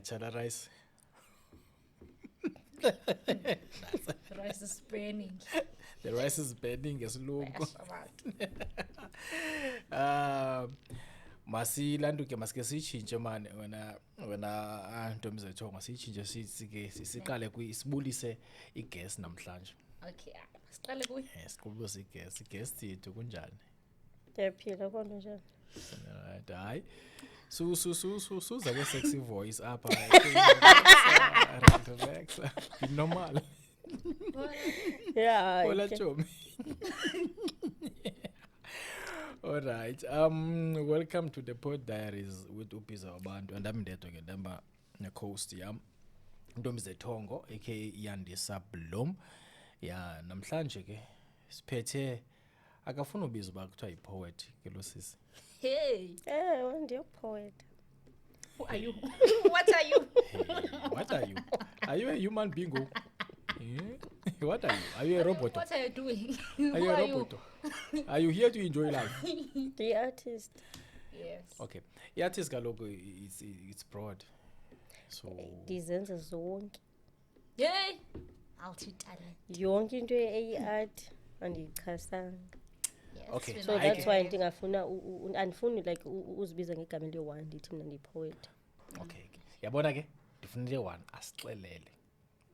Chala rice. Rice is burning. The rice is burning ngesilungu. Bayasha abantu. Masilanduke masike siyitshintshe mani wena ntombi zethu masiyitshintshe siqale sibulise igas namhlanje. Okay, siqale kuyi. Siqubulise igas yethu kunjani? Ndiyaphila konke njani? Right, hayi. Suza ke sexy voice apha. Relax. Normal. Yeah. Hola Chomi. All right. Welcome to the Pod Diaries with Upiza Abantu and I'm Ndeto ke ndamba ne coast yam. Ntombi zeThongo aka Yandisa Blom. Ya namhlanje ke siphethe akafuna ubizwa ba kuthiwa ipoet ke lo sisi. Hey, Ndiyo-poet. who are you? What are you? Hey, what are you? Are you a human being? What are you? Are you a robot? What are you doing? Are Who you a are you? robot? Are you here to enjoy life? The artist. Yes. Okay. Artist kaloku it's broad. So Ndizenza zonke. Yay. Multi-talent. Yonke into eyi-art andiyichasanga. Yes. Okay. we So like that's it. why ndingafuna andifuni like uzibiza ngegama eliyi-one ndithi mna ndiyi-poet. okay. Yabona ke ndifunile one asixelele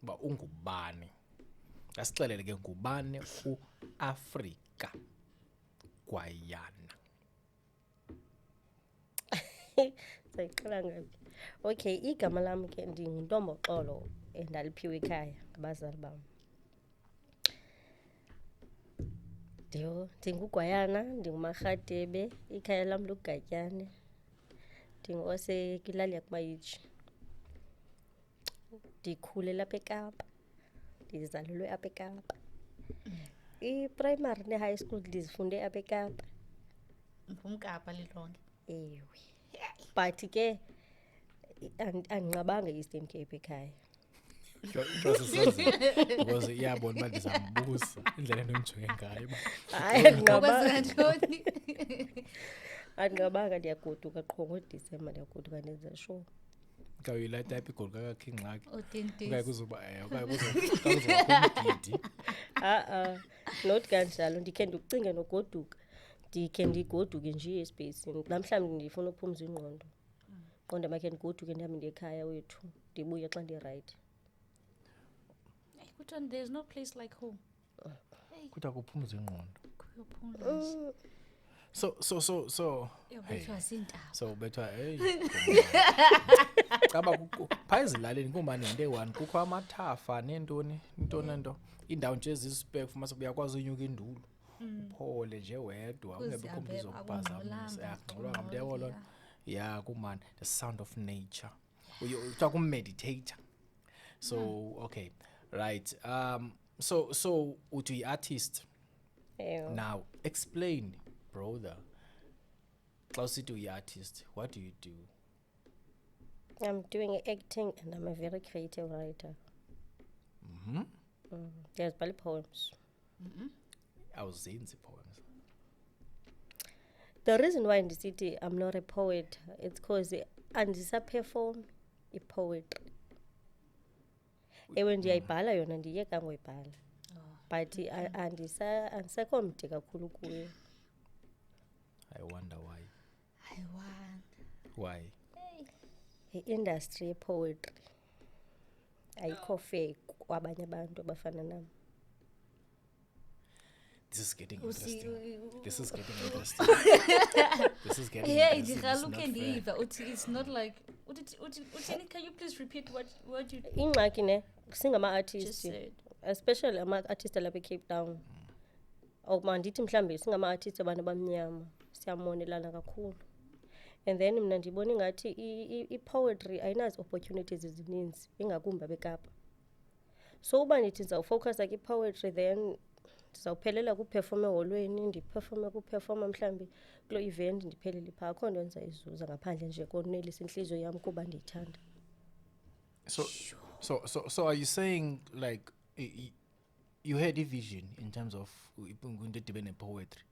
uba ungubani. Asixelele ke ngubani uAfrika Gwayana. Sayixela ngaphi? Okay, igama lam ke ndinguntomboxolo endaliphiwe ekhaya ngabazali bam. Ndingugwayana, ndingumarhadebe, ikhaya lam lugatyane. Ndingose kwilali yakumayitshi. Ndikhulele apha eKapa. Ndizalelwe apha eKapa. I-primary ne-high school ndizifunde apha eKapa. Ngumkapa lilonke. Ewe. But ke andinqabanga e-Eastern Cape ekhaya. Because iyabona uba ndizambuza indlela endomjonge ngayo. Hayi Ngokwenzeka ntoni? andinqabanga ndiyagoduka qho ngoDisemba ndiyagoduka ndenza sure. Kawuyila type igoli kaKing Xaki. Otintis. Okanye kuzoba umgidi. Not kanjalo ndikhe ndikucinge nogoduka. Ndikhe ndigoduke nje espacini. Namhlanje ndifuna ukuphumza ingqondo. Qonda makhe ndigoduke ndihambe ndiye ekhaya wethu. Ndibuye xa ndi-right. Hey, Kuton, there's no place like home. Kuthiwa kuphumza ingqondo. Kuyophumza. So Yobethwa sintaba. so bethwa hey caba phaa ezilalini kumane into eyi-one kukho amathafa neentoni into iindawo nje ezisispek fumanise uyakwazi unyuka indulo uphole nje wedwa ungabikho mntu uzokuphazamisa akungxolwanga mntu yabo loo nto ya kumane the sound of nature kuthiwa kummeditator so okay right so uthi uyi-artist now explain brother xa usithi uyi-artist what do you do? I'm doing acting and I'm a very creative writer. Ndiyazibhala poems. Awuzenzi poems. The reason why ndisithi I'm not a poet, it's because andisa-perform i-poetry. Ewe ndiyayibhala yona ndiyeka ngoyibhala. But andisekho mde kakhulu kuyo. I wonder why. I want. Why? I-industry ye-poetry ayikho fair kwabanye abantu abafana nam. This is getting interesting. This is getting interesting. This is getting Hey, interesting. It's ndikhaluke not fair. ndiyiva uthi it's not like uthini, can you please repeat what you Ingxaki ne just singama-artist, said? especially ama-artist alapha eCape Town. Awuma ndithi mhlambe singama-artist abantu abamnyama siyamonelana kakhulu. And then mna ndibona ingathi i-poetry ayinazi opportunities ezininzi ingakumbi abekapa. So uba ndithi ndizawufocusa kwi-poetry then ndizawuphelela kuperforme eholweni, ndiperforme kuperforma mhlambi kuloo event ndiphelele phaa. Akho nto ndizayizuza ngaphandle nje konelisa intliziyo yam kuba ndiyithanda. So are you saying like you had a vision in terms of into edibene poetry?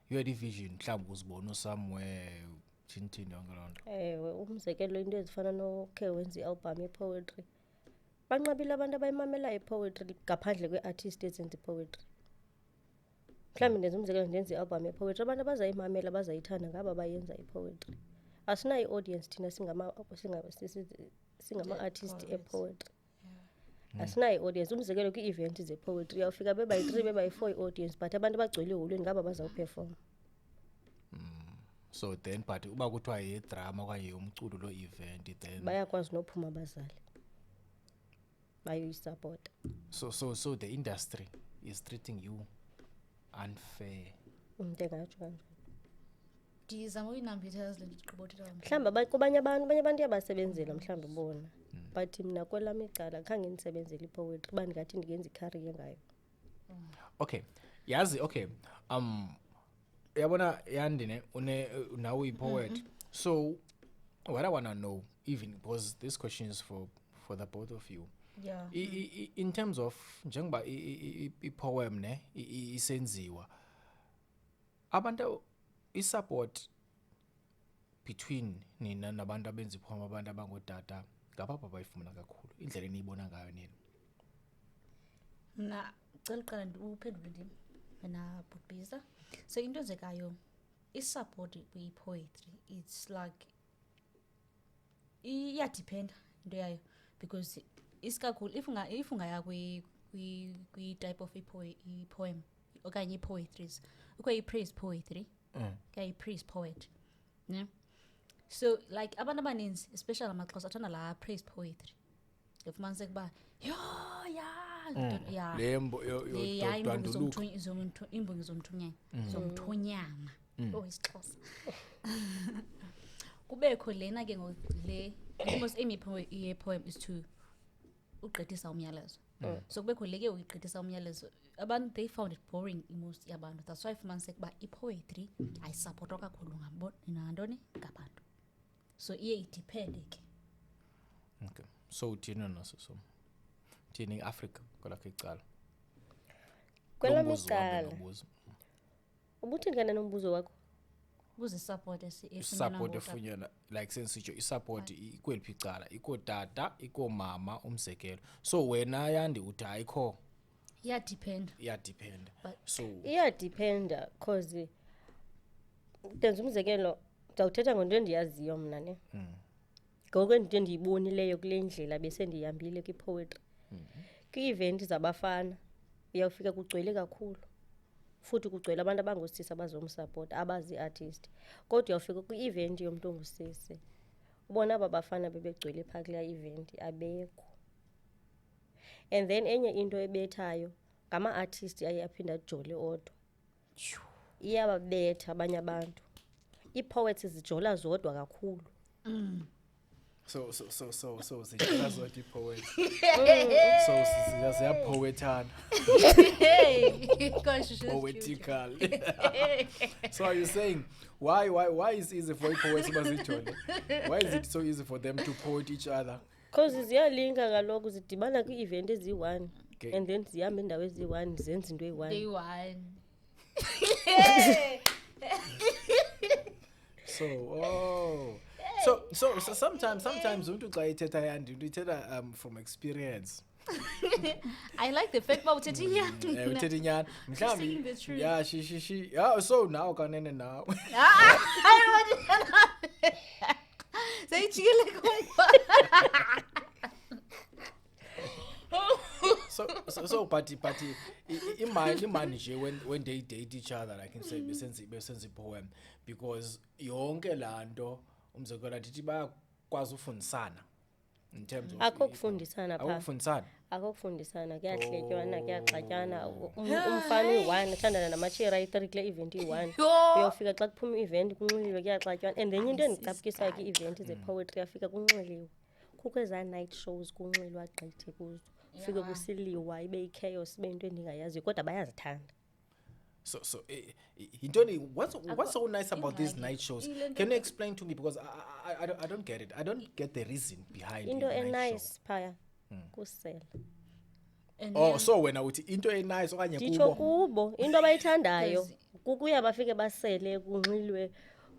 You had a vision mhlawumbi uzibona somewhere thini yonke loo nto? Ewe, umzekelo into ezifana nokhe wenza i-album ye-poetry. Banqabile abantu abayimamela i-poetry ngaphandle kwe-artist ezenza i-poetry. Mhlawumbi ndenza umzekelo ndenza i-album ye-poetry, abantu abazayimamela bazayithanda ngaba bayenza i-poetry. Asinayo i-audience thina singama-artist e-poetry. Asinayo i-audience. Umzekelo kwi-event ze-poetry uyawufika bebayi-3 bebayi-4 i-audience, but abantu abagcwele eholweni ngaba bazawuperforma. So then but uba kuthiwa yedrama okanye umculo lo event then Bayakwazi nophuma abazali bayoyisapota. so the industry is treating you unfair. Into engatsho kanjalo. ndizama uyinambitha le ndiqobothela Mhlawumbi kubanye abantu iyabasebenzela mhlawumbi bona, but mina kwelami icala khange ndisebenzele i-poetry uba ndingathi ndikenza i-career ngayo. Okay, yazi okay, yabona Yandine now uyi-poet. So what I want to know, even because this question is for the both of you, yeah in terms of njengoba i-poem ne isenziwa, abantu i-support between nina nabantu abenza i-poem, abantu abangodada ngapha bayifumana kakhulu indlela eniyibona ngayo nina. mna cela uqala uphendule ndim mina Bhubhiza. So into enzekayo i-support kwi-poetry it's like iyadependa into yayo, because isikakhulu if ungaya kwi-type of i-poem okanye i-poetries, ukho i-praise poetry okanye i-praise poet, ne? So like abantu abaninzi especially amaXhosa athanda la praise poetry. Ufumaniseka uba imbongi zomthonyama isixhosa. Kubekho lena ke le almost aim ye-poem is to ugqithisa umyalezo. So kubekho le ke ugqithisa umyalezo, abantu they found it boring most yabantu. That's why ufumaniseka uba i-poetry ayisapotwa kakhulu nantoni ngabantu. So iye idepende ke. Okay, so thina naso thina i-Africa kwelakho icala. Kwelami icala ubuthini kana nombuzo wakho? Support support efunyana like sensitsho i-support ikweliphi icala, ikodada ikomama umzekelo. So wena Yandi uthi ayikho, iyadependa. So iyadependa cause ndenza umzekelo ndawuthetha ngento endiyaziyo mna ne. Ngoku into endiyibonileyo kule ndlela bese ndihambile kwi-poetry. Kwi-event zabafana uyawufika kugcwele kakhulu, futhi kugcwele abantu abangosisi abazomsupport abazi-artist. Kodwa uyawufika kwi-event yomntu ongusisi ubona aba bafana bebegcwele phaa kulaa event abekho. And then enye into ebethayo ngama-artist aye aphinda ajole odwa, iyababetha abanye abantu. Ii-poets zijola zodwa kakhulu. so zijola zodwa i-poet. So ziyapoetana. Poetical. So are you saying why is it easy for poets bazijole? Why is it so easy for them to poet each other? Because ziyalinka kaloku, zidibana kwi-event ezi-1 Okay. and then zihamba endawo ezi-1 zenza into eyi-1. Day one. So sometimes umuntu xa ithetha Yandi ithetha from experience. I like the fact about it. Uthetha inyani Saying the mhlawumbi truth. yeah she yeah. So now kanene now Sayijikile kumba. so but imani nje when they date each other, like I say besenza i-poem, because yonke lanto umzekelo ndithi bayakwazi ufundisana in terms of Akokufundisana phaa. Akokufundisana, kuyahletywana kuyaxatyana. Umfana uyi-1 athandana namatshera ayi-3 kule event iyi-1. Uyawufika xa kuphuma i-event kunxiliwe kuyaxatywana. And then into endicaphukisayo kwi-event ze-poetry afika kunxiliwe. Kukho ezaa night shows kunxilwa gqithi kuzo. Ufike kusiliwa ibe i-chaos ibe into endingayaziyo kodwa bayazithanda. So Intoni, what's so nice about these night shows? Can you explain to me, because I don't get it. I don't get the reason behind Into the night nice show. phaya kusela. So wena uthi into enice okanye Nditsho kubo kubo into abayithandayo kukuya bafike basele kunxilwe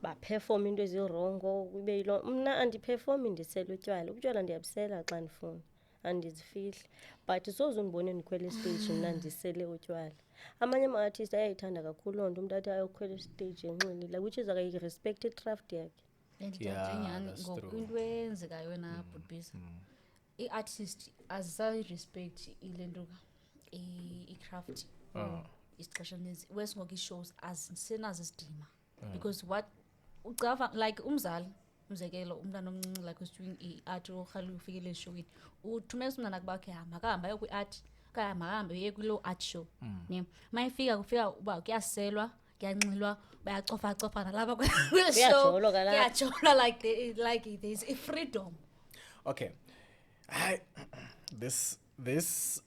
baperform into ezirongo kube yilo mna andiperformi ndisela utywala ndiyabusela xa ndifuna andizifihli but soze undibone ndikhwela istage mna ndisele utywala amanye ama-artist ayayithanda kakhulu loo nto umntu athi ayokhwela istage enxilile which is akayirespect itraft yakhe ndithatha that's ngoku true. into eyenzekayo na bhutbisa i-artist azisayirespect ile nto i-craft isixesha elininzi wesingoku ii-shows azisenazo isidima because what ucava like umzali umzekelo umntana omncinci like usdoing i-art orhalela ufikele esishowini uthumela umntana kuba khe makahamba ayo kwi-art okanye makahambe uye kuloo art show ne mayifika kufika uba kuyaselwa kuyanxilwa bayacofa nalapha kwishow Kuyajolwa kalapha. kuyajolwa like there's a freedom. Okay. This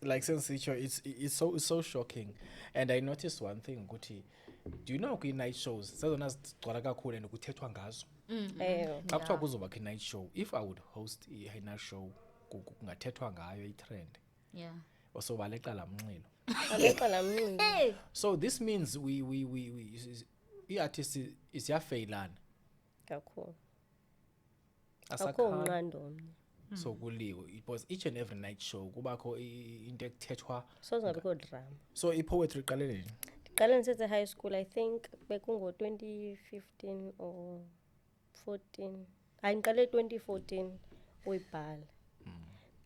like sensation, it's so shocking. And I noticed one thing, Guti. Do you know night shows? Sazona zigcwala kakhulu and kuthethwa ngazo. Xa kuthiwa kuzoba night show, if I would host a night show kungathethwa ngayo i-trend. Yeah. Also baleqa la mnxilo. aleqa laa mnxili So this means we i-artist is yafeyilana. kakhulu akho Asakha. unqando omnye So kuliwe because each and every night show kubakho into ekuthethwa. soze ngabikho drama So i-poetry iqalele nini? ndiqale ndisese high school I think bekungo-2015 or 14 hayi ndiqale 2014 uyibhala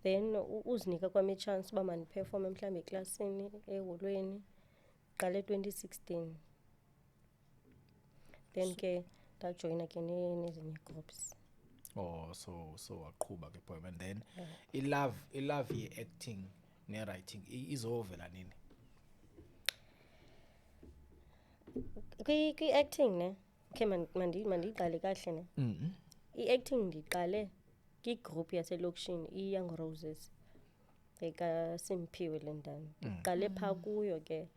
then uzinika kwam itshance uba mandiperforme mhlawumbi eklasini eholweni ndiqale 2016 then ke ndajoyina ke nezinye groups Oh, so waqhuba ke poem and then i-love ye-acting ne-writing izovela nini? kwi-acting ne khe mandiyiqale kahle ne i-acting ndiqale kwigroup yaselokishini i-Young Roses ekaSimphiwe Lendana ndiqale phaa kuyo ke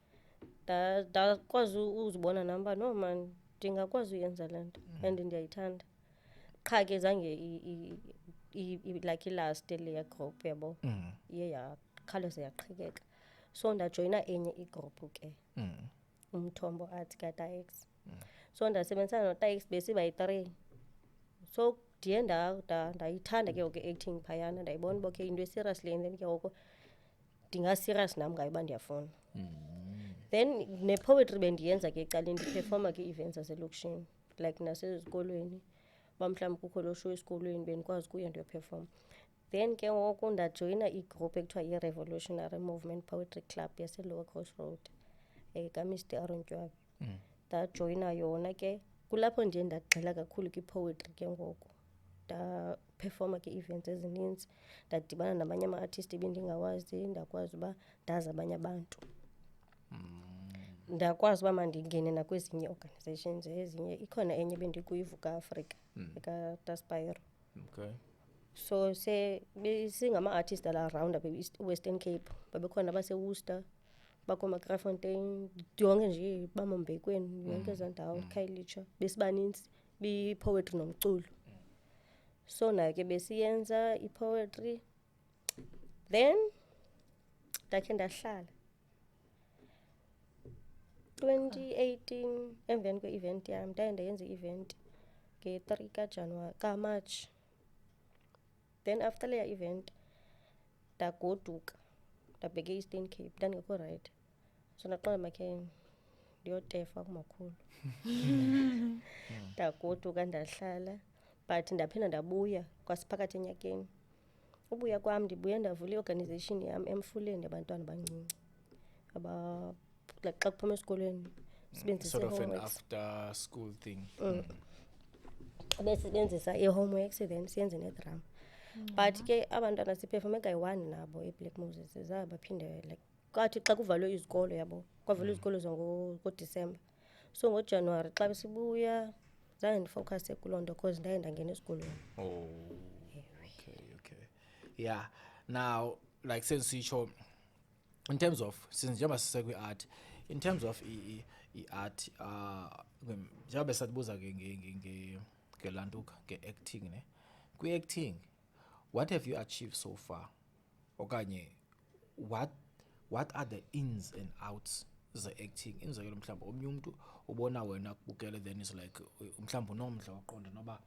ndakwazi uzibona nam uba no man ndingakwazi uyenza le nto and ndiyayithanda qha ke zange like ilast leya group yabo iye yaqhaleza yaqhekeka so ndajoyina enye igroup ke umthombo athi kaTax so ndasebenzisana noTax besiba yi-3 so ndiye ndayithanda ke ngoku i-acting phayana ndayibona uba ke into eserious le and then ke ngoku ndingaserious nam ngayo uba ndiyafuna then ne-poetry bendiyenza ke ecaleni ndiperforma ke-events zaselokishini like nasezikolweni uba mhlawumbi kukho lo show esikolweni bendikwazi ukuya ndiyoperforma then ke ngoku ndajoyina igroup ekuthiwa yi-Revolutionary Movement Poetry Club yaseLower Cross Road kaMr Aaron Twabi ndajoyina yona ke kulapho ndiye ndagxila kakhulu kwi-poetry ke ngoku ndaperforma ke-events ezininzi ndadibana nabanye ama-artist ebendingawazi ndakwazi uba ndazi abanye abantu ndakwazi uba mandingene nakwezinye organizations ezinye ikhona enye bendikuyivuka Africa ekaTaspiro Okay. so singama-artist ala around apha eWestern Cape babekhona baseWorcester bakoMacrafontein yonke nje bamambekweni yonke ezaa ndawo Khayelitsha besibaninzi bi-poetry nomculo so nayo ke besiyenza i-poetry then ndakhe ndahlala 2018 emveni kwe-event yam ndaye ndayenza i-event nge-3 kaMarch then after leya event ndagoduka ndabheke e-Eastern Cape ndandingekho right so ndaqonda makhe ndiyotefa kumakhulu ndagoduka ndahlala but ndaphinda ndabuya kwasiphakathi enyakeni ubuya kwam ndibuye ndavula i-organization yam Emfuleni abantwana abancinci like xa kuphuma esikolweni sibenzisa Sort of an i-homeworks after school thing. besebenzisa i-homeworks then siyenze ne-drama but ke abantwana siperforme kayi-1 nabo eBlack Moses zabaphinde like kwathi xa kuvalwe izikolo yabo kwavalwe izikolo ngoDisemba so ngoJanuwari xa besibuya zange ndifocuse kuloo nto because ndaye ndangena esikolweni Oh. Okay. Yeah. Now, like since you show, in terms of since njengoba sisekwi-art, in terms of i-art, njengoba sasibuza ngelantuka nge-acting ne. Kwi-acting, what have you achieved so far? Okanye, what are the ins and outs ze-acting inzekelo mhlawumbi omnye umntu ubona wena kubukele then is like mhlawumbi unomdla woqonda noba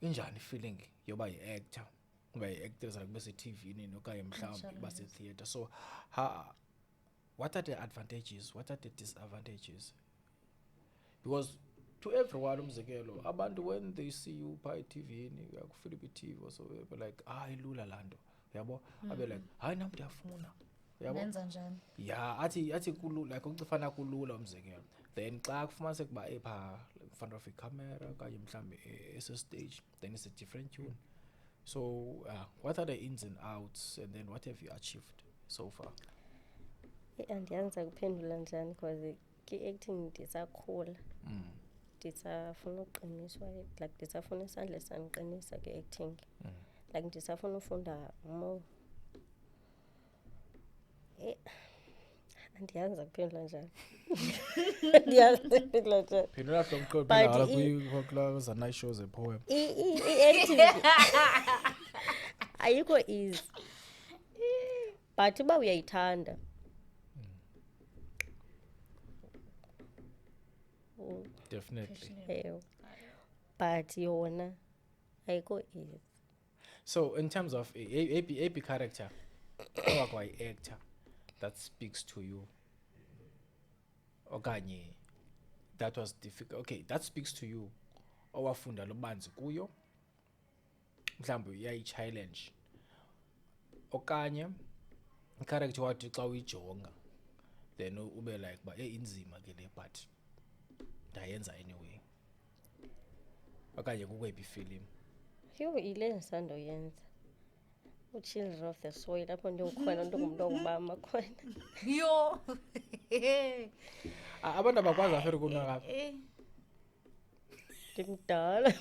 injani feeling yoba yi-actor uba yi-actress like bese-TV-ni okanye mhlawumbi base-theatre. So what are the advantages, what are the disadvantages? Because to everyone umzekelo abantu when they see you phaa eTV-ni uyakufila kwi-TV so like ilula laa nto uyabo abe like hayi nam ndiyafuna uyabo nenza njani ya athi kulula like ucifana kulula umzekelo then xa kufumaniseka uba ephaa in front of icamera okanye mhlawumbi ese-stage then it's a different tune. So what are the ins and outs and then what have you achieved so far? Andiyazi kuphendula njani because ki-acting ndisakhula ndisafuna uqiniswa like ndisafuna isandla sandiqinisa ke-acting like ndisafuna ufunda more. Andiyazi kuphendula njani. Andiyazi kuphendula njani. Phendula from Kobe kula night shows ePoem. I-acting ayikho easy but uba uyayithanda Definitely. But yona ayikho easy. So in terms of a character or actor that speaks to you okanye that was difficult, okay, that speaks to you owafunda lubanzi kuyo mhlawumbi uyayi-challenge okanye i-character wathi xa uyijonga then ube like ba inzima ke le but ndayenza anyway okanye kukwephi ifilimu Yho ile ndisandoyenza uChildren of the Soil apho ndingukhona ndingumntu ongubama khona. yo abantu abakwazi afere kunaka Ndimdala.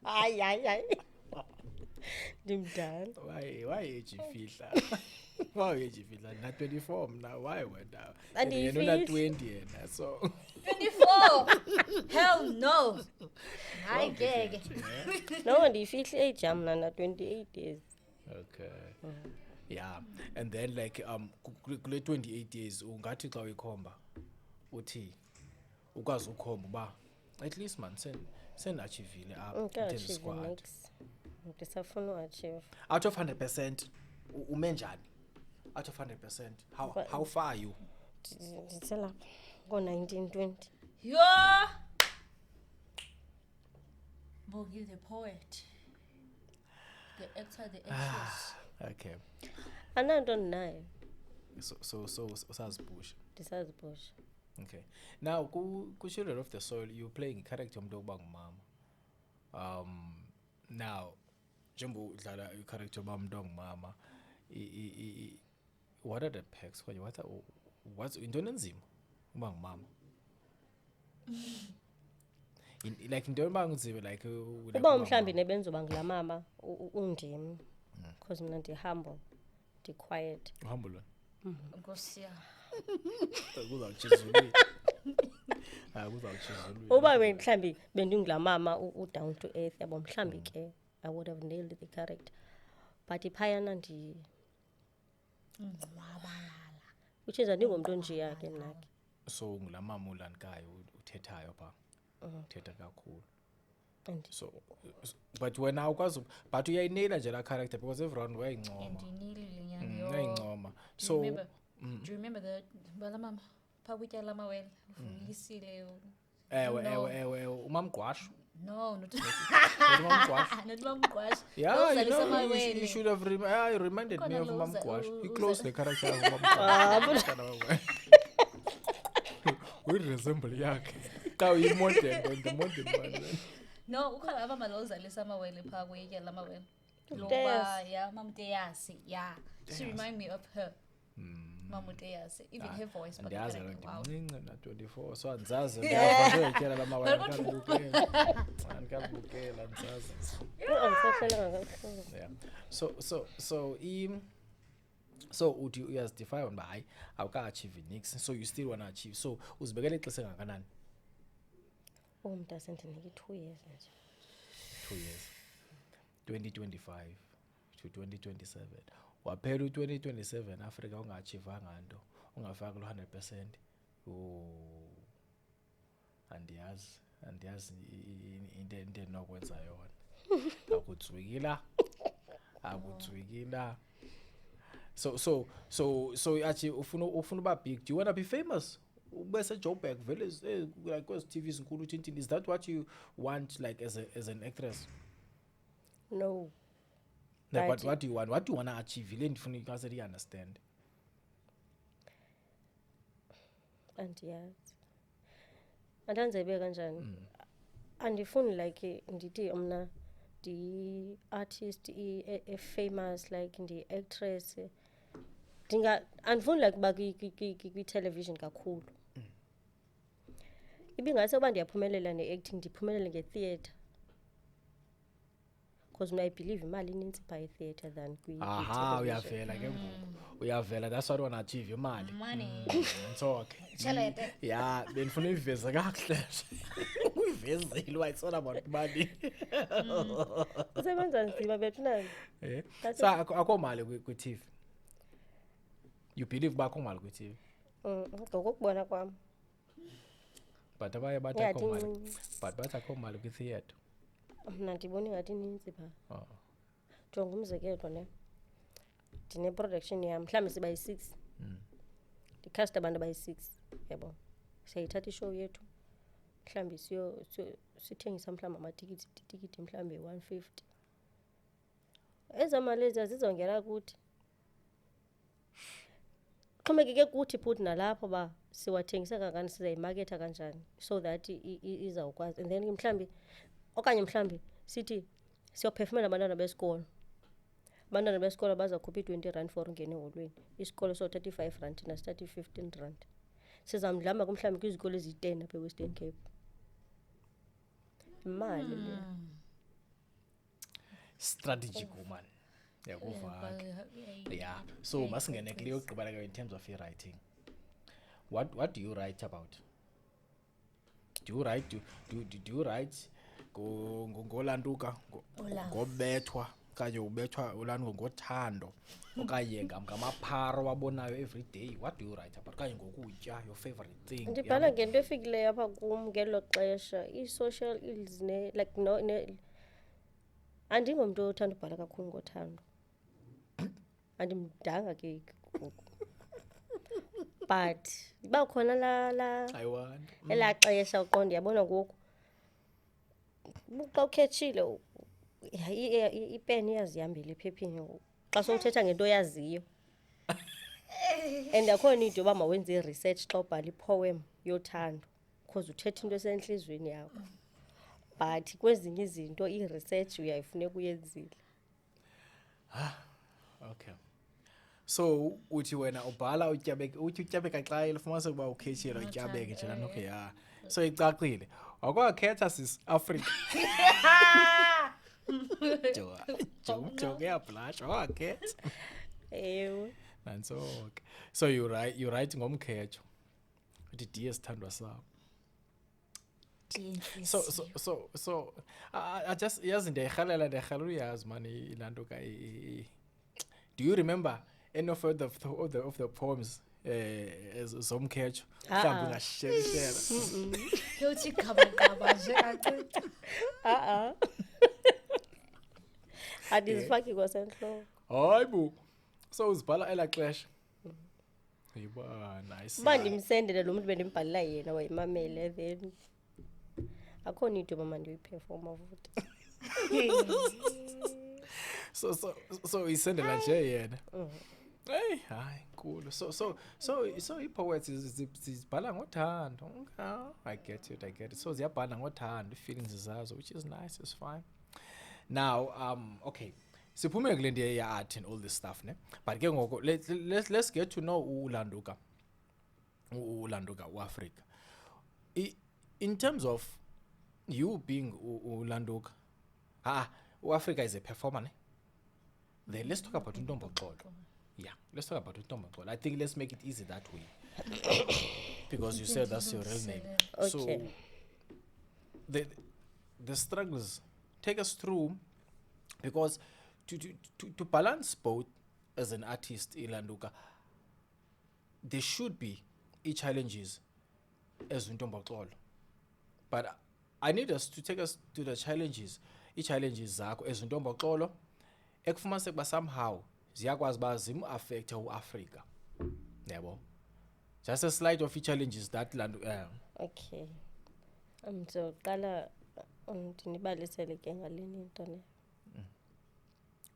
Hayi ndimdala. why age ifihla why age ifihla na 24 mna why wena Andiyifihli. yena 20 yena so 24 hell no hayi ngeke No ndiyifihli age yam mna na 28 years. okay yeah and then like kule 28 years ungathi xa uyikhomba uthi ukwazi ukhomba uba at least man sen-achievile apha Squad. Ndisafuna uachieve. out of 100% ume njani out of 100% how far are you? Nditselapha ngo-1920. yo Bogi the poet, the actor, the actress. Okay, Ananto ndinayo so usazipusha. ndisazipusha. Okay, now ku-Children of the Soil you playing i-character yomntu okuba ngumama. Now njengoba udlala i-character yoba umntu ongumama what are the perks okanye what's intoni enzima uba ngumama? Like into yoba nzima like Uba mhlambi nebenzoba ngulaa mama undim because mna ndi-humble ndi-quiet. uhambule Nkosi yam. kuzawutshizulwini kuzawutshizulwini Uba mhlambi bendingulaa mama u-down to earth yabo mhlambi ke I would have nailed the character but iphayana which is andingomntu njiya ke naki. so ngulaa mama ulanikayo uthethayo phaa uthetha kakhulu And so but wena ukwazi but uyayinela nje laa character because everyone uyayincoma Ndinilile nyani yo. uyayincoma Do so you remember the bala mama phaa kutya lamawele uvuyisile ewe umamgqwasho no not umamgqwasho not mamgqwasho yeah you know you should have reminded me of umamgqwasho he close the character of umamgqwasho we resemble yakhe xa uyimodern the modern one no ukhona abama lo uzalisa amawele phaa kuyitya lamawele Mteyasi. yeah mamteyasi yeah she remind me of her mamuteyasi even her voice but ndiyazi wow ndimncinci na 24 so andizazi ndiyazotyela lamawele ndikabukela ndizazi andisahlalanga kabuhlungu. yeah so uthi uyazidefy uba hayi awuka-achieve nix so you still wanna achieve so uzibekela ixesha engakanani? Mntu ndinika 2 years nje. 2 years 2025 to 2027 waphela u-2027 Africa unga-achievanga nto ungafaki lo 100%. Andiyazi into enokwenza yona. Akutswikila. So actually ufuna uba big. Do you want to be famous? Ube seJoburg vele like kwezi TV zinkulu thintini. Is that what you want like as an actress? No. Like what do you want? What do you want to achieve? Ile ndifuna ikase understand. Andiyazi. Andanzebe kanjani? Andifuni like ndithi mna the artist famous like the actress andifuni like ba kwi television kakhulu. Ibingase uba ndiyaphumelela ne-acting ndiphumelele nge-theatre, because I believe imali ininzi by theatre than aha uyavela ke ngoku uyavela. That's what I want to achieve, imali. Money. Okay. Yeah, benifuna iveze kakuhle. Uyivezile why it's all about money. usebenza nzima bethu nani. So akho mali kwi-TV. You believe bakho mali kwi-TV? Ngokubona kwami. But abaye bathi akho mali. But bathi akho mali kwi-theatre. Mna ndibona ngathi ininzi pha. Jonga umzekelo ne. Ndine-production yam mhlawumbi siba yi-6. Ndicast abantu abayi-6 yabo. Siyayithatha ishow yethu mhlawumbi sithengisa mhlawumbi amatikiti mhlawumbi 150. Ezamali ezi zizongena kuthi. Xhomekeke kuthi futhi nalapho ba siwathengisa kangani, sizayimaketha kanjani so that izawukwazi. And then mhlawumbi okanye mhlawumbi sithi siyophefumela abantwana besikolo. Abantwana besikolo bazakhupha i-20 for ungene eholweni. Isikolo so 35 na start 15 sizamdlamba kumhlawumbi kwizikolo ezi-10 apha eWestern Cape. Imali le. Strategic woman. Yakuva. Yeah. So masingene kule yogqibela in terms of your writing. What do you write about? Do you write ngolantuka ngobethwa kanye ubethwa ulantuka ngothando okanye ngamapharo wabonayo every day? What do you write about? Kanye ngokutya, your favorite thing? Ndibhala ngento efikileyo apha kum ngelo xesha. I-social ills like no andingomntu othanda ubhala kakhulu ngothando. Andimdanga ke ngoku. But iba khona I want. Ela xesha uqonda yabona ngoku. Xa ukhetshile ipen iyazihambela ephepheni xa sowuthetha ngento oyaziyo. And akho need yoba mawenze i-research xa ubhala i-poem yothando because uthetha into esentliziyweni yakho. But kwezinye izinto i-research uyayifuneka uyenzile. Okay. So uthi wena ubhala utyabeka xa elifumanisa ukuba ukhetshile utyabeke nje lana. Okay, yeah. So icacile wakwakhetha sis Africa. Joke yablash wakhetha. Ewe. Nansoke. So you write ngomkhetho. Uthi DS thandwa sabo. So I just yazi ndiyirhalela uyazi man ilanto ka. Do you remember any of the poems zomkhetho mhlawumbi ungasheshela? Yothi gaba nje acinci. Andizifaki kwasenhloko. Hayibo. So uzibhala ela xesha. Yiba nice. Uba ndimsendele lo muntu bendimbhalela yena wayimamele then akho need yoba mandiyiperforma futhi. So isendela nje yena. Hey, hayi cool. So i-poets zibhala ngothando. Okay, I get it. So ziyabhala ngothando, feelings zazo, which is nice, it's fine. Now, okay. Siphume kule ndiye ya art and all this stuff, ne? But ke ngoko let's get to know uLanduka uAfrica. In terms of you being uLanduka, uAfrica is a performer, ne? Then let's talk about Ntombo Xolo. Yeah, let's talk about Ntombo Xolo. I think let's make it easy that way. Because you said that's your real name. Okay. So the struggles, take us through, because to balance both as an artist ilanduka, there should be challenges as untomboxolo, but I need us to take us to the challenges zakho as untomboxolo ekufumaniseka uba somehow ziyakwazi uba zimu-affecte uAfrika, yabo. Just a slide of challenges that land. Okay. Ndizoqala ndinibalisele ke ngaleni into ne.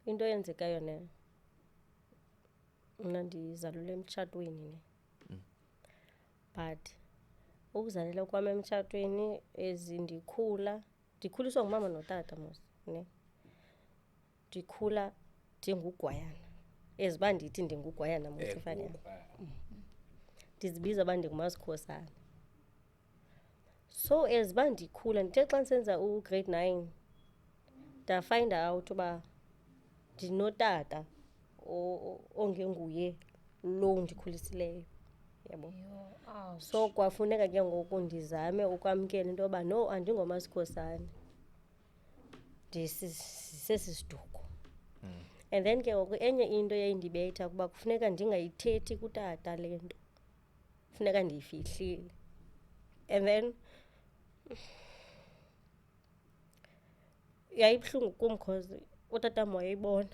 Into eyenzekayo ne. Mna ndizalelwe emtshatweni ne. But ukuzalela kwam emtshatweni ndikhuliswa ngumama notata mos ne. Ndikhula ndingugwayana. Eziba ndithi ndingugwayana mosifane. Ndizibiza uba ndinguMasikhosana. So eziba ndikhula ndithe xa ndisenza grade 9 find out uba ndinotata ongenguye lo ndikhulisileyo, yabo. So kwafuneka ke ngoku ndizame ukwamkela into yoba no, andingoMasikhosana, ndisesiduko. And then ke ngoku enye into yayindibetha kuba kufuneka ndingayithethi kutata le nto, kufuneka ndiyifihlile. And then yayibuhlungu kum because utatam wayeyibona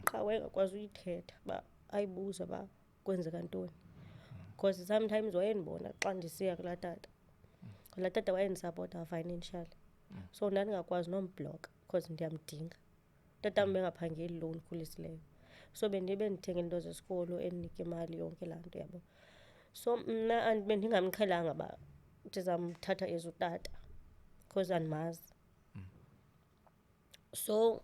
qha wayengakwazi uyithetha uba ayibuze uba kwenzeka ntoni, because sometimes wayendibona xa ndisiya kulaa tata. Laa tata wayendisapota financially, so ndandingakwazi nombhloka because ndiyamdinga. Tatam bengaphangeli lo ndikhulisileyo, so bendithengela into zesikolo endinika imali yonke laa nto, yabo. So mna bendingamqhelanga uba ndizamthatha as utata because andimazi. So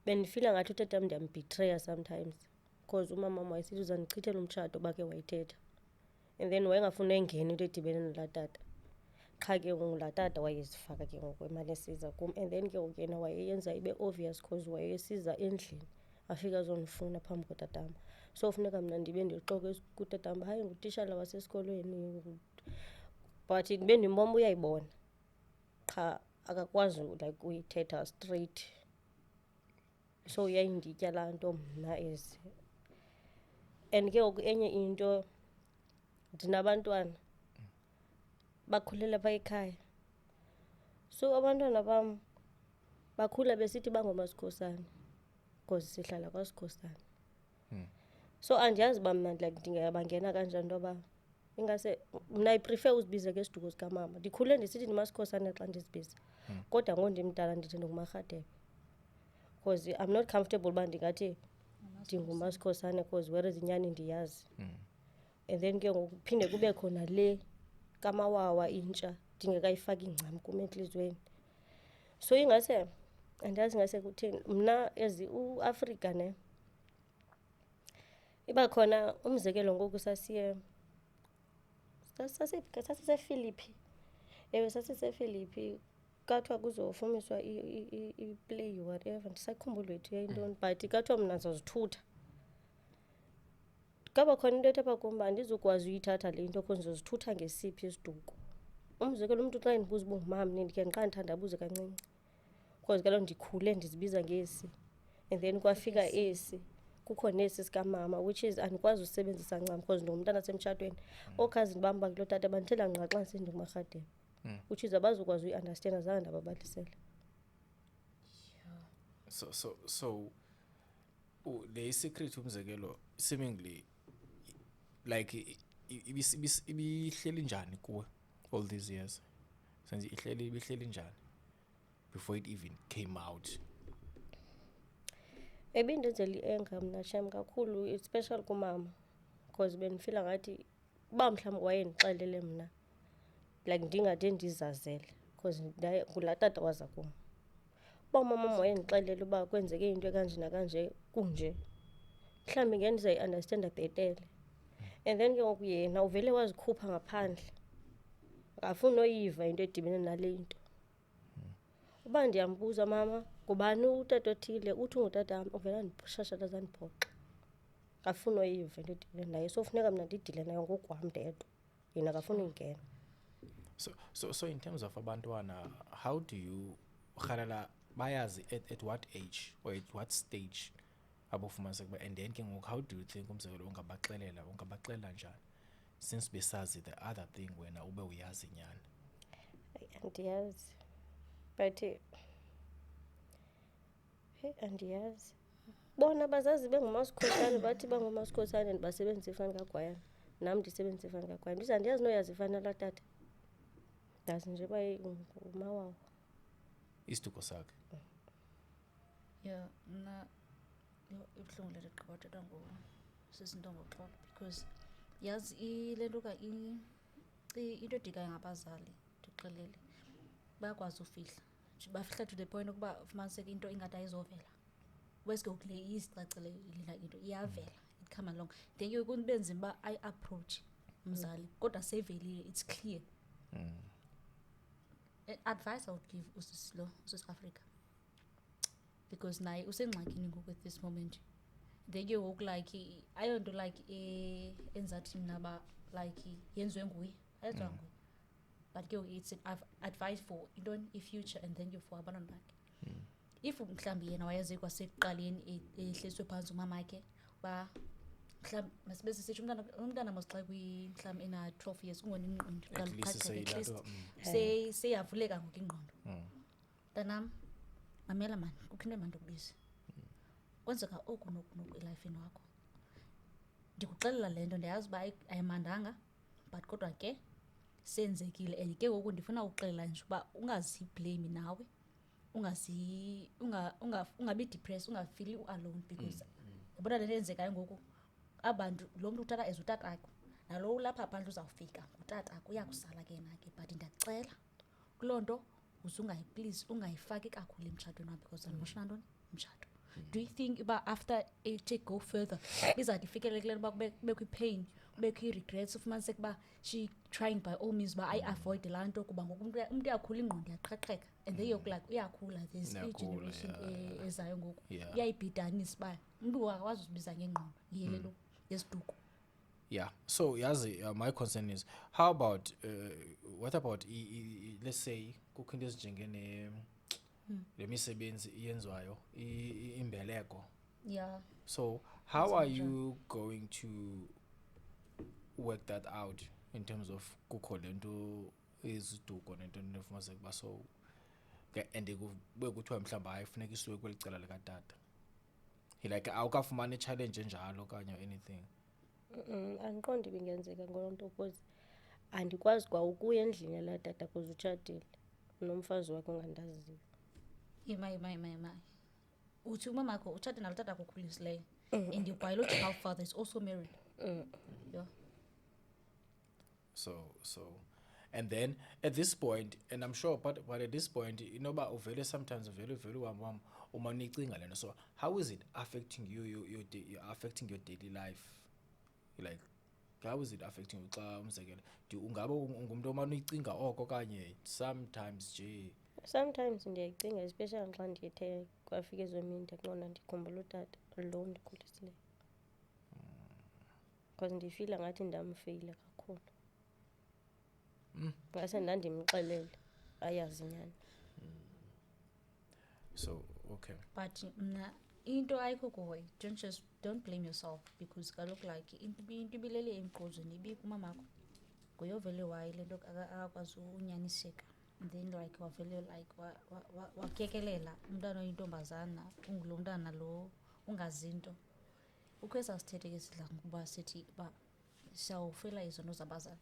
bendifila ngathi utatam ndiyambhitreya sometimes because umamam wayesithi uzandichithela umtshato uba ke wayithetha. And then wayengafuni engena into edibene nalaa tata. Qha ke ngoku laa tata wayezifaka ke ngoku imali esiza kum. And then ke ngoku yena wayeyenza ibe obvious because wayesiza endlini afika azondifuna phambi kotatam. So funeka mna ndibe ndixoke kutatam, hayi ngutishala wasesikolweni, but bendimbona uyayibona qha akakwazi like uyithetha straight. So yayinditya laa nto mna ezi. And ke ngoku enye into, ndinabantwana bakhulela phaa ekhaya, so abantwana bam bakhula besithi bangoMasikhosana because sihlala kwaSikhosana. So andiyazi uba mna ndingabangena kanjani into yoba ingase mna I prefer uzibize ngesiduko sikamama. Ndikhule ndisithi ndiMasikhosana xa ndizibiza, kodwa ngoku ndimdala ndithi ndinguMarhadebe because I'm not comfortable uba ndingathi ndinguMasikhosana because whereas inyani ndiyazi. And then ke ngoku phinde kube khona le kamawawa intsha ndingekayifaki ingcam kum entliziyweni. So ingase andiyazi ingase kutheni mna ezi uAfrika ne. Iba khona umzekelo ngoku sasiseFilipi. Ewe sasiseFilipi, kathiwa kuzofumiswa i-play whatever, ndisakhumbula wethu yayintoni, but kathiwa mna ndizozithutha. Kaba khona into ethi apha kum uba andizukwazi uyithatha le into because ndizozithutha ngesiphi isiduko. Umzekelo umntu xa endibuza uba ungumamni ndikhe ndiqale ndithandabuze kancinci because kaloku ndikhule ndizibiza ngesi. And then kwafika esi, kukho nesi sikamama, which is andikwazi usebenzisa ncam because ndingumntana semtshatweni. Ookhazini bam bakulotata bandithela ngqa xa ndisithi ndinguMarhadebe, which is abazukwazi uyi-understand, azange ndababalisela. So le secret umzekelo seemingly like ibihleli njani kuwe all these years, senze ibihleli njani before it even came out? Ebindenzela i-anger mna shem kakhulu, especially kumama, because bendifila ngathi uba mhlawumbi wayendixelele mna like ndingade ndizazele because ngulaa tata waza kum. Uba umamam wayendixelele uba kwenzeke into ekanje nakanje kunje, mhlawumbi ngendizayi-understanda bhetele. And then ke ngoku yena uvele wazikhupha ngaphandle, akafuni noyiva into edibene nale nto. Uba ndiyambuza mama ngubani utata othile, uthi ungutatam, uvela ndishashalaza ndiphoxa, akafuni noyiva into edibene naye. So funeka mna ndidile nayo ngokwam ndedwa, yena akafuni ingena. So in terms of abantwana, how do you rhalela bayazi at what age or at what stage abofumaniseka uba and then ke ngoku how do you think umzekelo ungabaxelela njani since besazi the other thing wena ube uyazi nyani? Andiyazi but andiyazi bona bazazi benguMasikhosana bathi banguMasikhosana and basebenzisa ifani kaGwayana nam ndisebenzisa ifani kaGwayana ndithi andiyazi noyazi ifani nalaa tata ndazi nje uba ngumawawa Isiduko sakhe. Yeah, mna ibuhlungu le nto gqiba uthethwa sisiNtongoxolo because yazi ile nto into edikayo ngabazali ndixelele bayakwazi ufihla bafihla to the point okuba ufumaniseka into ingathi ayizovela weske ukule izicacele lena into iyavela it come along then ke kube nzima uba ayi-approach umzali kodwa seyivelile it's clear. Advice I would give usis Africa because naye usengxakini ngoku at this moment then ke ngoku like ayonto like enzathi mna ba like yenziwe nguye ayenzwa nguye but ke it's advice for i-future and then for abantwana bakhe. If mhlawumbi yena wayazi kwasekuqaleni ehliswe phantsi umamakhe ba mhlawumbi masibe sisithi umntana masixa mhlawumbi ena-12 years kungona ingqondo At least seyavuleka ngoku ingqondo. Mntanam mamela mani kukho into emandokubizi kwenzeka oku noku elifeni wakho ndikuxelela le nto ndiyazi uba ayimandanga but kodwa ke senzekile and ke ngoku ndifuna ukuxelela nje uba ungaziblame nawe ungabi depressed ungafili u-alone because yabona le nto enzekayo ngoku abantu lo mntu uthatha as utatakho nalo ulapha phandle uzawufika ngutatakho uyakusala ke nake but ndiyacela kuloo nto please ungayifaki kakhulu emtshatweni wam because andimoshana ntoni umtshato. Do you think uba after it go further izawuthi ifikelele kule nto uba kubekho i-pain kubekho i-regrets ufumaniseka uba she trying by all means uba ayi-avoid laa nto kuba ngoku umntu uyakhula ingqondo iyaqhaqheka and then like uyakhula there's i-generation ezayo ngoku iyayibhidanisa uba umntu akakwazi uzibiza ngengqondo yiyele yesiduko. Yeah, so yazi my concern is how about what about let's say kukho into ezinjengene le misebenzi iyenziwayo imbeleko. Yeah. So how are you going to work that out in terms of kukho le nto iziduko nento nefumaniseka uba so and kube kuthiwa mhlawumbi hayi funeka isuke kweli cala likatata like awukafumani i-challenge enjalo okanye anything? Andiqondi ibingenzeka ngoloo nto because andikwazi kwa ukuya endlini yalaa tata kuze utshatile nomfazi wakhe ongandaziyo. Yima uthi umamakho utshate nalo tata kukhulisileyo and your biological father is also married. Yeah. So and then at this point, and I'm sure but at this point inoba uvele sometimes uvele wam uma nicinga lento, so how is it affecting you affecting your daily life? Like how is it affecting you xa umzekelo ungabe ungumntu omane uyicinga oko okanye sometimes nje? Sometimes ndiyayicinga especially xa ndithe kwafika ezomini ndiqonda ndikhumbula utata lo ndikhulisileyo because ndifila ngathi ndamfeyila kakhulu ngase ndandimxelele ayazi nyani. So okay, but mna into ayikho kuhoy don't blame yourself because kaloku like into ibilele emqozweni ibikumamakho ngoyovele waye le nto akakwazi unyaniseka and then like wavele like wakekelela umntana oyintombazana ungulo mntana lo ungazinto ukho esasithethe ke sidla ngokuba sithi uba siyawufela izono zabazali.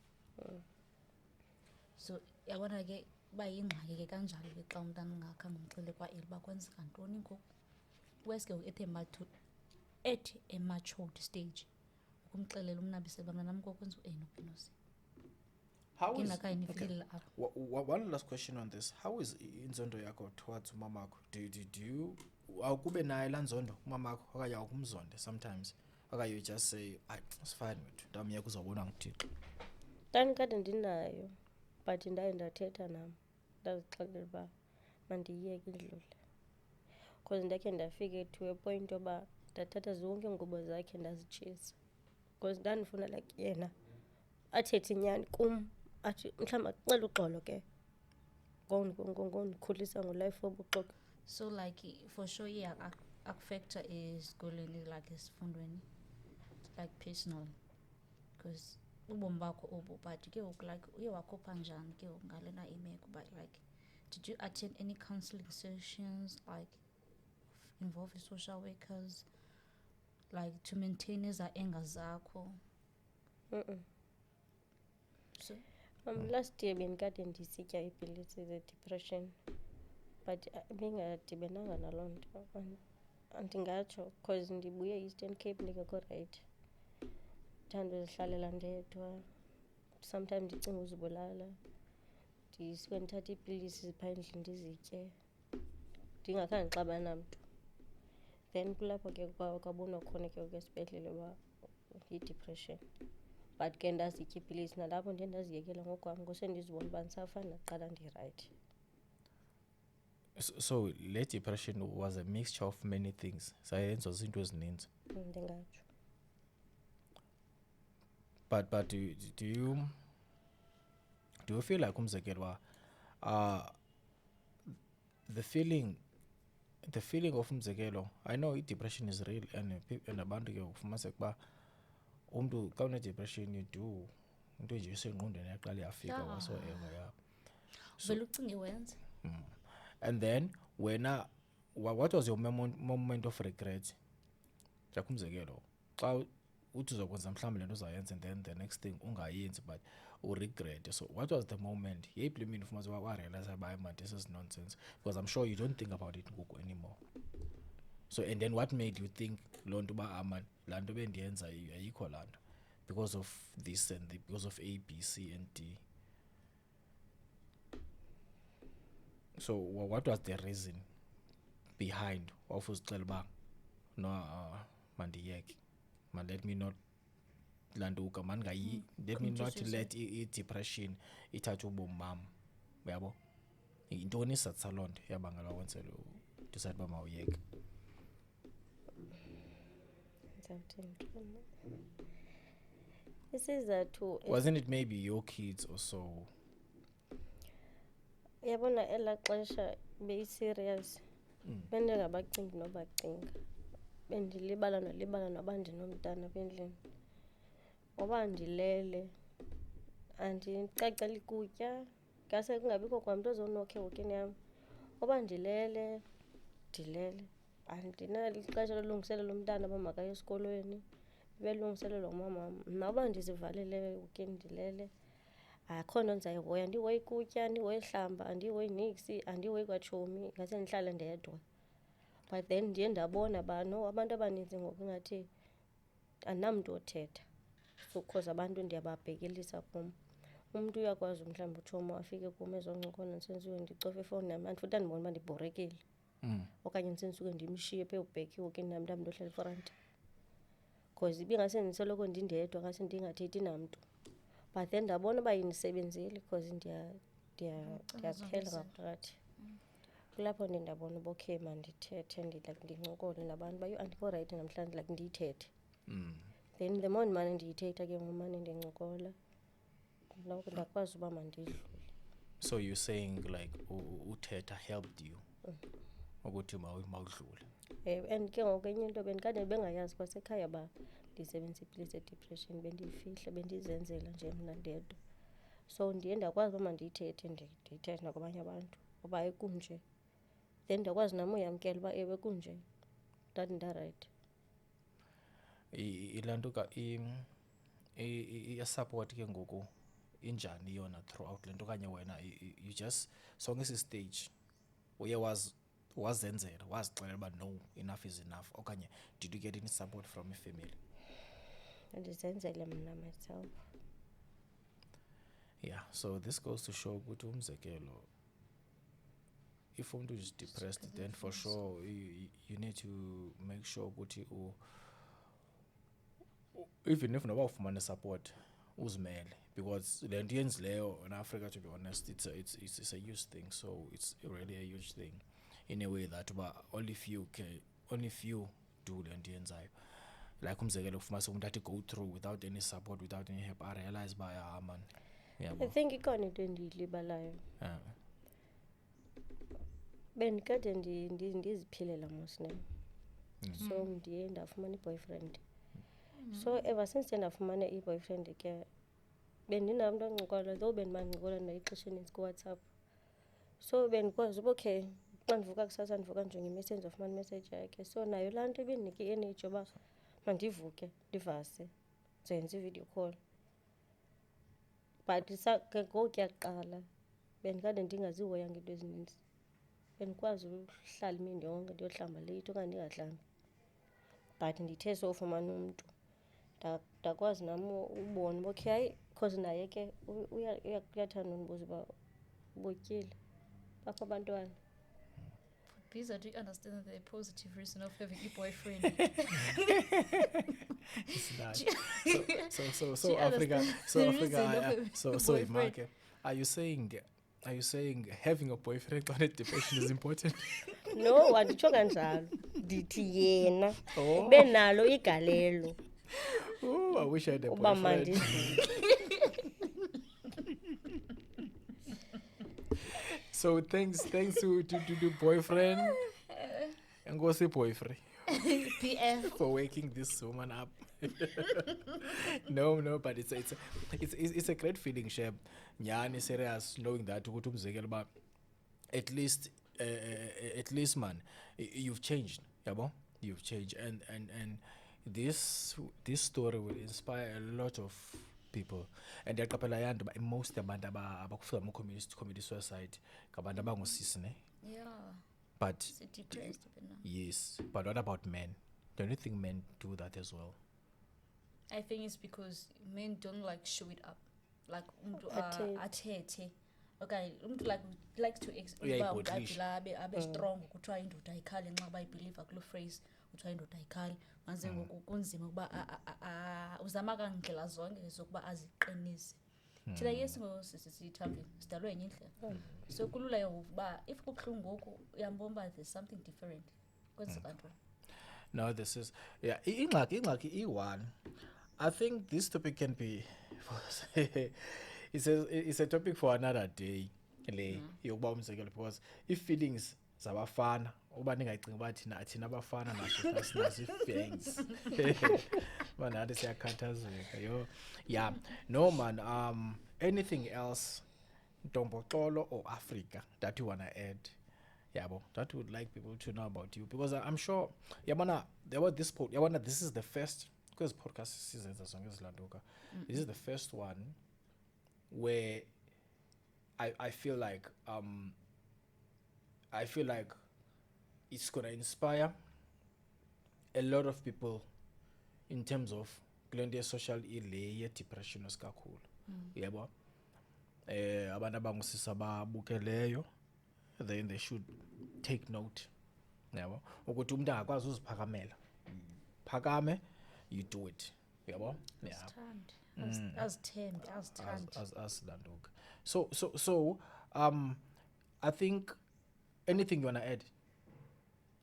So yabona ke uba yingxaki ke kanjalo ke xa umntana ungakhange umxele kwa-eli uba kwenzeka ntoni ngoku weske at a matured stage ukumxelela umnabise bamnanam kokwenza nokunosi. How is one last question on this? How is inzondo yakho towards umamakho? Do you awukube naye laa nzondo umamakho okanye awukumzonde sometimes okanye you just say it's fine wethu ndamyeka uzawubona nguThixo? Ndandikade ndinayo but ndaye ndathetha nam ndazixelela uba mandiyiyeke idlule because ndakhe ndafika to a point yoba ndathatha zonke iingubo zakhe ndazitshisa because ndandifuna like yena athethe inyani kum athi mhlawumbi acela uxolo ke ngondikhulisa ngolife wobuxoki. So like for sure yeah akufactor esikoleni like esifundweni like personally because ubomi bakho obu but ke ngoku like uye wakhupha njani ke ngoku ngalena imeko but like did you attend any counselling sessions like involve social workers like to maintain eza anger zakho? So Last year bendikade ndisitya iipilisi ze-depression but bengadibenanga naloo nto andingatsho because ndibuye e-Eastern Cape ndingekho rayithi, ndithanda uzihlalela ndedwa, sometimes ndicinga uzibulala, ndisuke ndithathe iipilisi phaa endlini ndizitye ndingakhange ndixabana mntu. Then kulapho ke kwabonwa khona ke esibhedlele uba yi-depression but ke ndazitya iipilisi nalapho ndiye ndaziyekela ngokwam ngose ndizibona uba ndisafana nakuqala ndirayithi. So le depression was a mixture of many things, sayenza zinto ezininzi. Ndingatsho. But do you feel like umzekelo the feeling of umzekelo, I know depression is real and abantu ke ufumaniseka uba umntu xa une-depression you do into nje isengqondweni yaqala yafika whatsoever, yeah. vele ucinge wenze. And then wena what was your moment of regret? Like umzekelo xa uthi uzokwenza mhlawumbi le nto uzayenza and then the next thing ungayenzi but uregret. So what was the moment yeyiphi imini ufumanisa uba warealize uba man this is nonsense, because I'm sure you don't think about it ngoku anymore. So and then what made you think loo nto uba man laa nto bendiyenza ayikho laa nto because of this and because of A, B, C and D? So what was the reason behind wawufuzixela uba no mandiyeke, man let me not landuka, man let me not let i-depression ithathe ubomi bam, uyabo? Yintoni isizathu saloo nto yabangela wenzela decide uba mawuyeke? Isizathu wasn't it maybe your kids or so? Yabona elaa xesha beyi-serious bendingabacingi nobacinga, bendilibala noba ndinomntana apha endlini. Uba ndilele andicaceli kutya, ngase kungabikho kwamntu ozonokha ehokini yam. Uba ndilele andinalo ixesha lolungiselela umntana uba makaye esikolweni, belungiselelwa umamam. Noba ndizivalele ehokini ndilele akho nto ndizayihoya, andihoyi kutya, andihoyi hlamba, andihoyi niksi, andihoyi kwatshomi, ngase ndihlale ndedwa. But then ndiye ndabona uba no, abantu abaninzi ngoku ingathi andinamntu othetha, so because abantu ndiyababhekelisa kum. Umntu uyakwazi mhlawumbi utshomi afike kum ezoncokola ndisenisuke ndicofa ifowuni yam futhi andibona uba ndibhorekile, okanye ndisenisuke ndimshiye phe ubheka ihokini yam ndamntu ohlala efronti, because ibingase ndisoloko ndindedwa ngase ndingathethi namntu. But then ndabona uba yindisebenzile because ndiyaphela ngaphakathi. Kulapho ndabona uba okay mandithethe ndincokole nabantu uba andikho rayithi namhlanje like ndiyithethe. Then the more ndimane ndiyithetha ke ngomane ndincokola ndakwazi uba mandidlule. So you're saying like uthetha helped you ukuthi mawudlule? And ke ngoku enye into bendikade bengayazi kwasekhaya uba ndisebenzisa iipilisi ze-depression, bendiyifihla bendizenzela nje mna ndedwa. So ndiye ndakwazi uba mandiyithethe ndiyithethe nakwabanye abantu uba hayi kunje, then ndakwazi nam uyamkela uba ewe kunje ndandindarayithi. Ilaa nto iyasupport ke ngoku injani yona throughout le nto, okanye wena you just sonke esi stage uye wazenzela wazixelela uba no, enough is enough, okanye did you get any support from i-family? Ndizenzele mna myself. Yeah, so this goes to show ukuthi umzekelo if umuntu is depressed then for sure you need to make sure ukuthi even if noba ufumane support uzimele, because le nto yenzileyo in Africa, to be honest, it's a huge thing. So it's really a huge thing in a way that only few do le nto yenzayo. Like umzekelo ufumanisa umuntu athi go through without any support, without any help, I realize by man. Yeah, I think ikhona into endiyilibalayo. Bendikade ndiziphilela mos ne. so ndiye ndafumana i-boyfriend. So ever since ndafumana i-boyfriend ke bendinamntu oncokola, though bendimancokola naye ixesha eninzi kuWhatsApp. So bendikwazi uba okay, xa ndivuka kusasa ndivuka njonga imessage, ndizofumana imessage yakhe. So nayo laa nto ibindinika i-energy yoba mandivuke ndivase ndenze i-video call. But ngokuya kuqala bendikade ndingazihoyanga into ezininzi, bendikwazi uhlala imini yonke ndiyohlamba leyithi okanye ndingahlambi. But ndithe sofumana umntu ndakwazi nam ubona uba okay, hayi, because naye ke uyathanda undibuza uba ubutyile bakho abantwana. Please, I do understand the positive reason of having a boyfriend. It's nice. So Africa, Mark, are you saying having a boyfriend on a depression is important? No, anditsho kanjalo, ndithi yena benalo igalelo. Oh, I wish I had a uba boyfriend. So thanks to boyfriend and go say boyfriend PF for waking this woman up. No, but it's a great feeling, Sheb. Nyani serious knowing that ukuthi umzekelo ba at least man, you've changed, yabo? You've changed, and this story will inspire a lot of people. And yaqaphela yantu ba most abantu abakufika mu community suicide ngabantu abangosisi ne. yeah, But it's depressed now. yes, but what about men? Don't you think men do that as well? I think it's because men don't like show it up, like athethe. Okay, like likes to abe strong ukuthiwa indoda ayikhali nxa bayibelieve kulo phrase uthiwa indoda ayikhali manze ngoku kunzima ukuba uzama kangindlela zonke zokuba aziqinise. Thina yes sithambile sidalwe enye indlela, so kulula ukuba if kubuhlungu ngoku uyambomba there's something different kwenzeka ntoni. No, this is ingxaki i-one. I think this topic can be it's a topic for another day le yokuba umzekelo, because if feelings zabafana uba ningayicinga uba thina abafana naso sinazo i-feelings banathi siyakhathazeka yo. Yeah, no man, anything else Ntomboxolo or Africa that you wanna add? Yabo, that would like people to know about you, because I'm sure yabona this is the first, because podcast seasons as long as Landoka, this is the first one where I feel like it's gonna inspire a lot of people in terms of glendie social ile depression kakhulu. Yabo, abantu abangusisa babukeleyo, then they should take note. Yabo, ukuthi umuntu akwazi uziphakamela, phakame, you do it. Yabo, yeah, As Landoka. So I think anything you wanna add?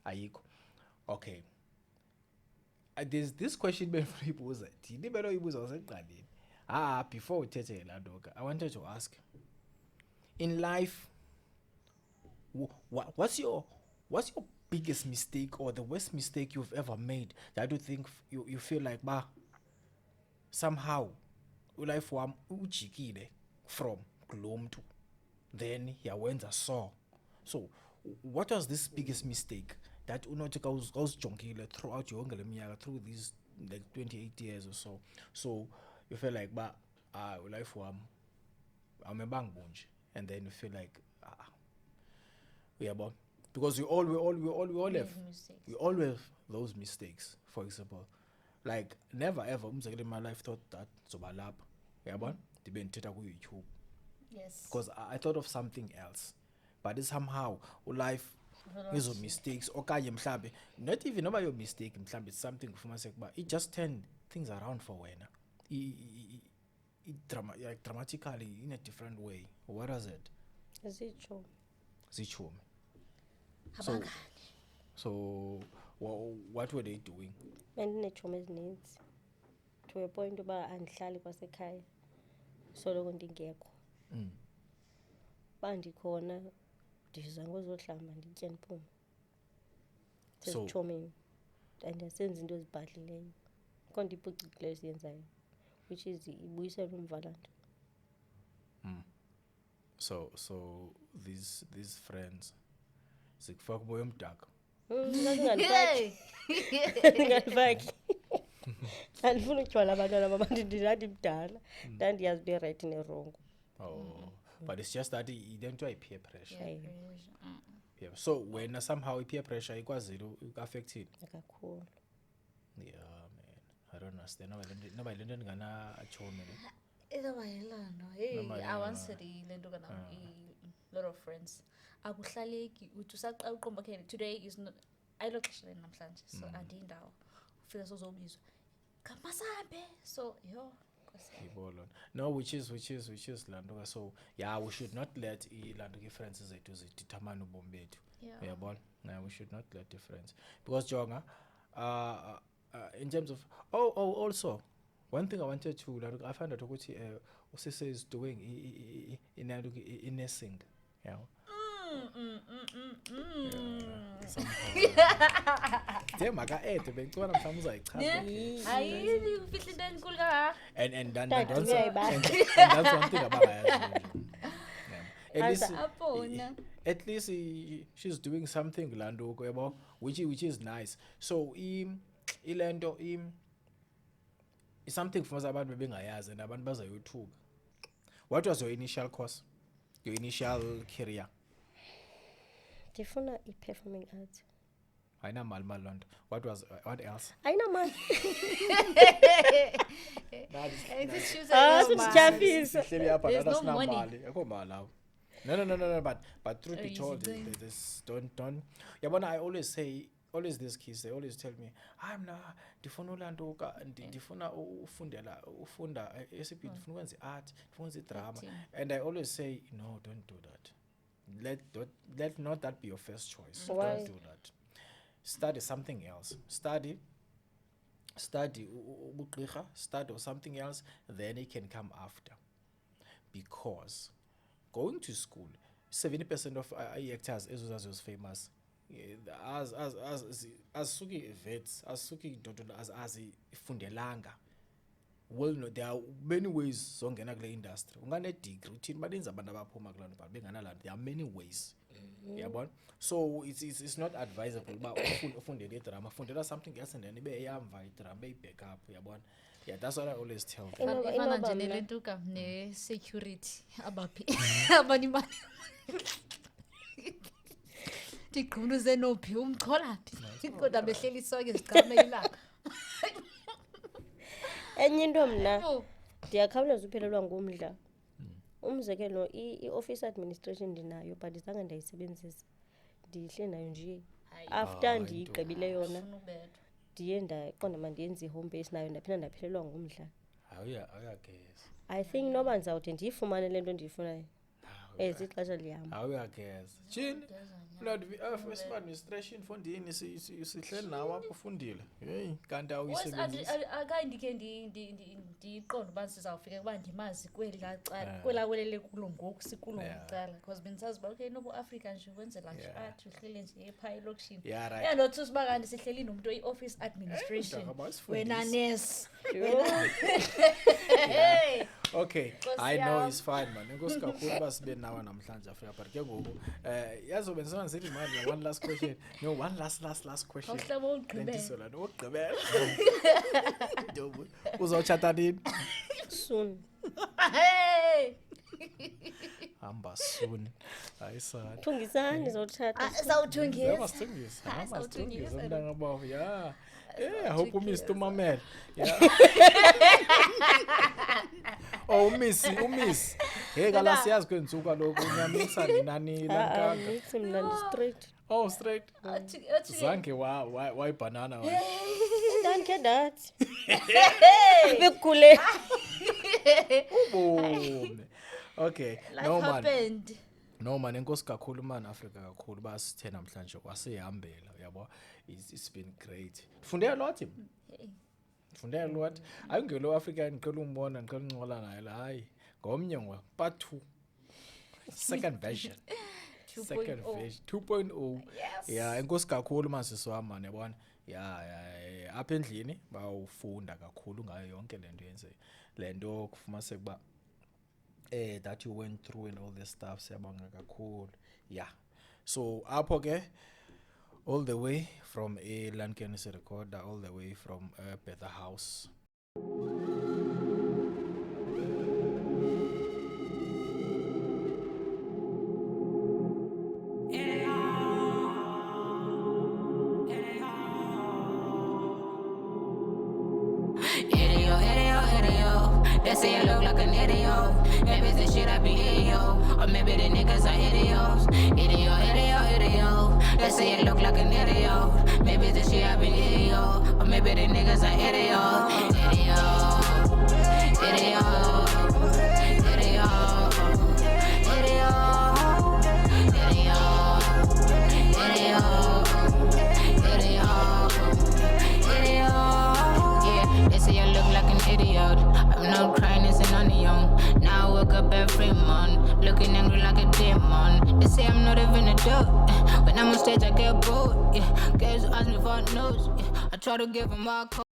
Ayiko. Okay. There's this question before uthethe Landoka, I wanted to ask, in life, what's your biggest mistake or the worst mistake you've ever made that you think you feel like somehow life wam ujikile from kulo mntu then yawenza so what was this biggest mistake that unothi kawuzijongile throughout yonke le minyaka, through these like 28 years or so you feel like life wam amebanga bunje, and then you feel like uyabona, because we all have mistakes. We all have those mistakes. For example, like never ever umzekelo in my life thought that zoba lapha uyabona ndibe ndithetha ku YouTube, Yes, because I thought of something else, but somehow life izo mistakes okanye mhlambe not even about your mistake, mhlambe it's something kufumaniseka kuba it just turned things around for wena dramatically in a different way. What was it? Zichomi. So what were they doing? Bendineetshomi ezininzi to a point uba andihlali kwasekhaya soloko ndingekho. Uba ndikhona ndiza ngozohlamba nditye ndiphume So- sezitshomini. andiyasenza into ezibhadlileyo kho nto iphucukileyo siyenzayo which is ibuyisela umva laa nto. So these friends zikufaka umoya omdaka. Ndingandifaki. Andifuna ukujwala abantwana babantu ndinandimdala ndandiyazi uba irayithi nerongo. But it's just that ile nto ayi-peer pressure. Yeah, Ayi. pressure. Yeah. So wena somehow i-peer pressure ikwazile uku-affectile. Kakhulu. Yeah, man. I don't understand. Noba yile nto ndinganatshomi ne. Inoba yilano. Hey, Noma yilana. awansiri le nto kana lot of friends. Akuhlaleki uthi usaqala uqomba okay today is not ayiloxesha leni namhlanje so andindawo. Ufika sozobizwa. Kamasambe. So yo Ibolo. No, which is landoka. So yeah, we should not let landoka differences zethu zidetermine ubomi bethu. yeah. Uyabona? No, we should not let difference because jonga in terms of also one thing I wanted to I found out ukuthi usisi is doing in nursing, you know. Maka bengicela mhlawumbe uzayichaza. Ayili ufihla into enkulu ka. And Tata, that's uyayibazi. and that's one thing about her. At least she's doing something lando yabo which is nice. So ilento is something for abantu bebengayazi and abantu bazayothuka. What was your initial course? Your initial career? Ndifuna i-performing arts. Ayina mali lonto. What else? Ayinamali. There's Sihleli apha There's nathi no money. sinamali. Akho mali lapho. No, but truth be Easy told, going. this don't. Yabona, I always say, these kids, they always tell me, I'm na ndifuna ulanduka, ndifuna ufunda SAP, ndifuna ukwenza art, ndifuna ukwenza drama. Acting. And I always say, no, don't do that. Let not that be your first choice. Why? Don't do that. Study something else. Study ubugqirha, study or something else, then it can come after. Because going to school, 70% of actors as famous. As suki vets, as suki dodona as ifundelanga. Well, no, there are many ways zongena kule industry. Ungane degree uthini baninzi abantu abaphuma kuloo nto but benganalando. There are many ways. Yabona? So it's not advisable uba ufundele idrama, fundela something else and then ibe eyamva idrama iback up, yabona? Yeah, that's what I always tell them. ifana nje nelentuka ne-security abaphi abanimali ndigqunuze nophi umcholaphi kodwa behleli sonke zigqamela ilanga Enye into mna ndiyakhawuleza uphelelwa ngumdla. Umzekelo i-office administration ndinayo but zange ndayisebenzisa. Ndihle nayo nje. After ndiyigqibile yona ndiye ndaqonda mandiyenze i-home base nayo ndaphinda ndaphelelwa ngumdla. Awuyageza. I think noba ndizawuthi ndiyifumane le nto ndiyifunayo. Ixesha lihamba. Awuyageza. Tshini? Office administration fundini sihleli nawe apho ufundile. Hey, kanti awuyisebenzisi. akayi ndikhe ndiqonda uba sizawufika uba ndimazi kwelawelele kulo ngoku sikulo ngokucala because bendisazi uba okay noba uAfrica nje wenzela nje art uhlele nje phaa elokishini nothi uba kanti sihleli nomntu i-office administration wena nurse Okay, I know it's fine man. Inkosi kakhulu uba sibe nawe namhlanje Africa but ke ngoku yazo benzisana ngithi manje one last question. No, one last question. awuhlaba ugqibela Lendisola nokugqibela. Ndobu. Uzawutshata nini? Soon. hey Hamba soon. Ayisana. Thungisani ndizothatha. sawuthungisa Masithungisa. Masithungisa umntana babo. Yeah. I hope you missed umamela. Yeah. Oh, miss. Hey, kala siyazi kwenzuka lokho unyamisa nani lankanga. Mix mna straight. Oh, straight. Zange why banana wa. Don't get that. Bekule. Boom. Okay. life happened No man, enkosi kakhulu man Africa kakhulu basithe namhlanje kwasihambela yabo. It's been great. Fundela lot him. Fundela lot. Ayingelo Africa ngicela umbona ngicela uncola naye la hayi. Ngomnye ngwa part 2. Second version. 2.0. Yeah, enkosi kakhulu masiswa man yabona. ya apha endlini bawufunda kakhulu ngayo yonke lento yenze lento kufumaniseka ukuba that you went through and all this stuff siyabonga kakhulu so apho ke all the way from Lanken recorder all the way from Better House. They say I look like an idiot. Maybe it's the shit I be idiot. Or maybe the niggas are idiots. Idiot. They say I look like an idiot. Maybe it's the shit I be idiot. Or maybe the niggas are idiots. I'm not crying, it's an onion. Now I wake up every month, looking angry like a demon. They say I'm not even a joke. When I'm on stage, I get bored. Girls ask me for notes. I try to give them my code.